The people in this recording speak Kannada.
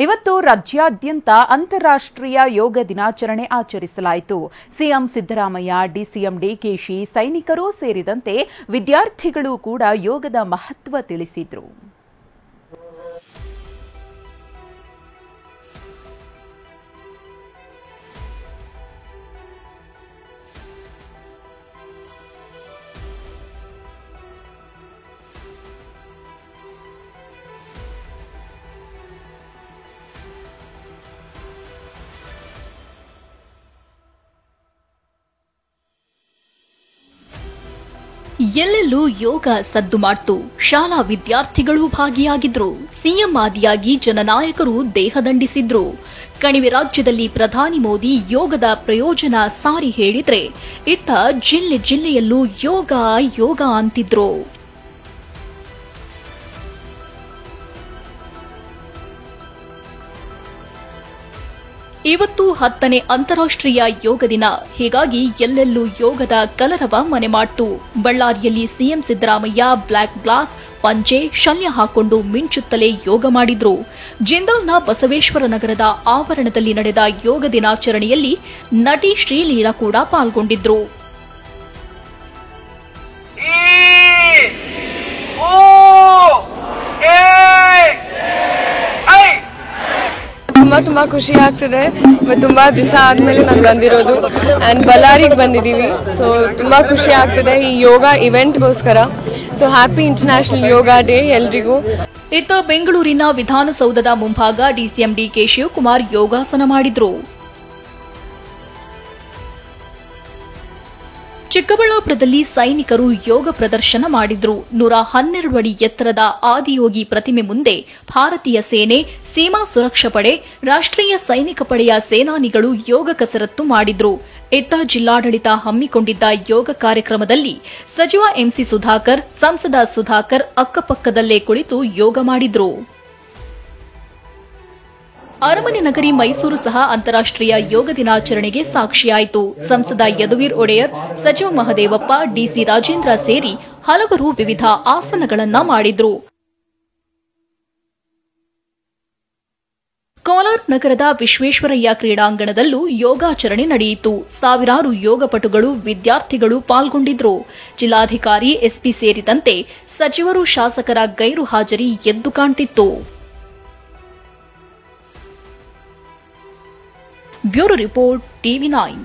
ಇವತ್ತು ರಾಜ್ಯಾದ್ಯಂತ ಅಂತಾರಾಷ್ಟ್ರೀಯ ಯೋಗ ದಿನಾಚರಣೆ ಆಚರಿಸಲಾಯಿತು. ಸಿಎಂ ಸಿದ್ದರಾಮಯ್ಯ, ಡಿಸಿಎಂ ಡಿಕೆಶಿ, ಸೈನಿಕರು ಸೇರಿದಂತೆ ವಿದ್ಯಾರ್ಥಿಗಳು ಕೂಡ ಯೋಗದ ಮಹತ್ವ ತಿಳಿಸಿದರು. ಎಲ್ಲೆಲ್ಲೂ ಯೋಗ ಸದ್ದು ಮಾಡ್ತು. ಶಾಲಾ ವಿದ್ಯಾರ್ಥಿಗಳು ಭಾಗಿಯಾಗಿದ್ರು. ಸಿಎಂ ಆದಿಯಾಗಿ ಜನನಾಯಕರು ದೇಹದಂಡಿಸಿದ್ರು. ಕಣಿವೆ ರಾಜ್ಯದಲ್ಲಿ ಪ್ರಧಾನಿ ಮೋದಿ ಯೋಗದ ಪ್ರಯೋಜನ ಸಾರಿ ಹೇಳಿದ್ರೆ, ಇತ್ತ ಜಿಲ್ಲೆ ಜಿಲ್ಲೆಯಲ್ಲೂ ಯೋಗ ಯೋಗ ಅಂತಿದ್ರು. ಇವತ್ತು 10ನೇ ಅಂತಾರಾಷ್ಟ್ರೀಯ ಯೋಗ ದಿನ. ಹೀಗಾಗಿ ಎಲ್ಲೆಲ್ಲೂ ಯೋಗದ ಕಲರವ ಮನೆ ಮಾಡ್ತು. ಬಳ್ಳಾರಿಯಲ್ಲಿ ಸಿಎಂ ಸಿದ್ದರಾಮಯ್ಯ ಬ್ಲಾಕ್ ಗ್ಲಾಸ್ ಪಂಚೆ ಶಲ್ಯ ಹಾಕೊಂಡು ಮಿಂಚುತ್ತಲೇ ಯೋಗ ಮಾಡಿದ್ರು. ಜಿಂದಾಲ್ನ ಬಸವೇಶ್ವರ ನಗರದ ಆವರಣದಲ್ಲಿ ನಡೆದ ಯೋಗ ದಿನಾಚರಣೆಯಲ್ಲಿ ನಟಿ ಶ್ರೀಲೀಲಾ ಕೂಡ ಪಾಲ್ಗೊಂಡಿದ್ರು. ತುಂಬಾ ಖುಷಿ ಆಗ್ತಿದೆ. ತುಂಬಾ ದಿವಸ ಆದ್ಮೇಲೆ ನಾನು ಬಂದಿರೋದು ಅಂಡ್ ಬಳ್ಳಾರಿಗೆ ಬಂದಿದ್ದೀವಿ. ಸೊ ತುಂಬಾ ಖುಷಿ ಆಗ್ತಿದೆ ಈ ಯೋಗ ಇವೆಂಟ್ಗೋಸ್ಕರ. ಸೊ ಹ್ಯಾಪಿ ಇಂಟರ್ನ್ಯಾಷನಲ್ ಯೋಗ ಡೇ ಎಲ್ರಿಗೂ. ಇತ್ತ ಬೆಂಗಳೂರಿನ ವಿಧಾನಸೌಧದ ಮುಂಭಾಗ ಡಿಸಿಎಂ ಡಿಕೆ ಶಿವಕುಮಾರ್ ಯೋಗಾಸನ ಮಾಡಿದ್ರು. ಚಿಕ್ಕಬಳ್ಳಾಪುರದಲ್ಲಿ ಸೈನಿಕರು ಯೋಗ ಪ್ರದರ್ಶನ ಮಾಡಿದ್ರು. 112 ಅಡಿ ಎತ್ತರದ ಆದಿಯೋಗಿ ಪ್ರತಿಮೆ ಮುಂದೆ ಭಾರತೀಯ ಸೇನೆ, ಸೀಮಾ ಸುರಕ್ಷಾ ಪಡೆ, ರಾಷ್ಟ್ರೀಯ ಸೈನಿಕ ಪಡೆಯ ಸೇನಾನಿಗಳು ಯೋಗ ಕಸರತ್ತು ಮಾಡಿದ್ರು. ಇತ್ತ ಜಿಲ್ಲಾಡಳಿತ ಹಮ್ಮಿಕೊಂಡಿದ್ದ ಯೋಗ ಕಾರ್ಯಕ್ರಮದಲ್ಲಿ ಸಚಿವ ಎಂಸಿ ಸುಧಾಕರ್, ಸಂಸದ ಸುಧಾಕರ್ ಅಕ್ಕಪಕ್ಕದಲ್ಲೇ ಕುಳಿತು ಯೋಗ ಮಾಡಿದ್ರು. ಅರಮನೆ ನಗರಿ ಮೈಸೂರು ಸಹ ಅಂತಾರಾಷ್ಟ್ರೀಯ ಯೋಗ ದಿನಾಚರಣೆಗೆ ಸಾಕ್ಷಿಯಾಯಿತು. ಸಂಸದ ಯದುವೀರ್ ಒಡೆಯರ್, ಸಚಿವ ಮಹದೇವಪ್ಪ, ಡಿಸಿ ರಾಜೇಂದ್ರ ಸೇರಿ ಹಲವರು ವಿವಿಧ ಆಸನಗಳನ್ನ ಮಾಡಿದ್ರು. ಕೋಲಾರ ನಗರದ ವಿಶ್ವೇಶ್ವರಯ್ಯ ಕ್ರೀಡಾಂಗಣದಲ್ಲೂ ಯೋಗಾಚರಣೆ ನಡೆಯಿತು. ಸಾವಿರಾರು ಯೋಗಪಟುಗಳು, ವಿದ್ಯಾರ್ಥಿಗಳು ಪಾಲ್ಗೊಂಡಿದ್ರು. ಜಿಲ್ಲಾಧಿಕಾರಿ, ಎಸ್ಪಿ ಸೇರಿದಂತೆ ಸಚಿವರು, ಶಾಸಕರ ಗೈರು ಹಾಜರಿ ಎದ್ದು ಕಾಣ್ತಿತ್ತು. Bureau report, ಟಿವಿ9.